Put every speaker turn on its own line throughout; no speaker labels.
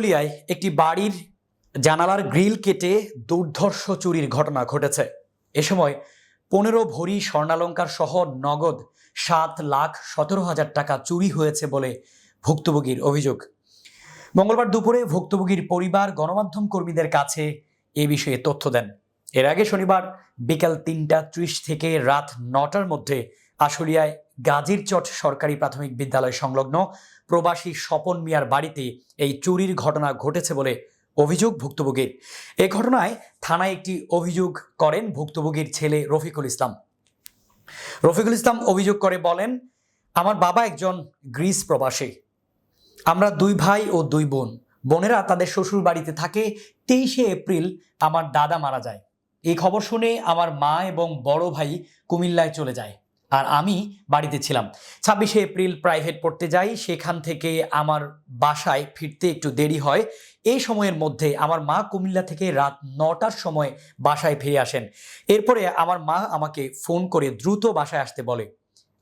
আশুলিয়ায় একটি বাড়ির জানালার গ্রিল কেটে দুর্ধর্ষ চুরির ঘটনা ঘটেছে। এ সময় ১৫ ভরি স্বর্ণালংকার সহ নগদ ৭,১৭,০০০ টাকা চুরি হয়েছে বলে ভুক্তভোগীর অভিযোগ। মঙ্গলবার দুপুরে ভুক্তভোগীর পরিবার গণমাধ্যম কর্মীদের কাছে এ বিষয়ে তথ্য দেন। এর আগে শনিবার বিকাল ৩টা ৩০ থেকে রাত ৯টার মধ্যে আশুলিয়ায় গাজীরচট সরকারি প্রাথমিক বিদ্যালয় সংলগ্ন প্রবাসী স্বপন মিয়ার বাড়িতে এই চুরির ঘটনা ঘটেছে বলে অভিযোগ ভুক্তভোগীর। এ ঘটনায় থানায় একটি অভিযোগ করেন ভুক্তভোগীর ছেলে রফিকুল ইসলাম। রফিকুল ইসলাম অভিযোগ করে বলেন, আমার বাবা একজন গ্রিস প্রবাসী। আমরা ২ ভাই ও ২ বোন। বোনেরা তাদের শ্বশুর বাড়িতে থাকে। ২৩শে এপ্রিল আমার দাদা মারা যায়। এই খবর শুনে আমার মা এবং বড় ভাই কুমিল্লায় চলে যায়, আর আমি বাড়িতে ছিলাম। ২৬শে এপ্রিল প্রাইভেট পড়তে যাই। সেখান থেকে আমার বাসায় ফিরতে একটু দেরি হয়। এই সময়ের মধ্যে আমার মা কুমিল্লা থেকে রাত ৯টার সময় বাসায় ফিরে আসেন। এরপরে আমার মা আমাকে ফোন করে দ্রুত বাসায় আসতে বলে।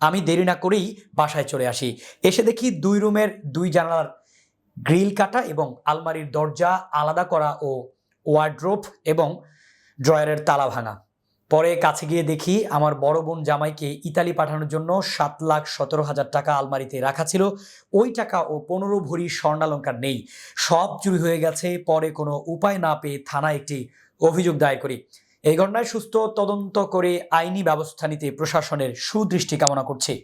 আমি দেরি না করেই বাসায় চলে আসি। এসে দেখি ২ রুমের ২ জানালার গ্রিল কাটা এবং আলমারির দরজা আলাদা করা ও ওয়ার্ড্রোব এবং ড্রয়ারের তালা ভাঙা। পরে কাছে গিয়ে দেখি আমার বড় বোন জামাইকে ইতালি পাঠানোর জন্য ৭,১৭,০০০ টাকা আলমারিতে রাখা ছিল। ওই টাকা ও ১৫ ভরি স্বর্ণালংকার নেই, সব চুরি হয়ে গেছে। পরে কোনো উপায় না পেয়ে থানায় একটি অভিযোগ দায়ের করি। এই ঘটনায় সুস্থ তদন্ত করে আইনি ব্যবস্থা নিতে প্রশাসনের সুদৃষ্টি কামনা করছি।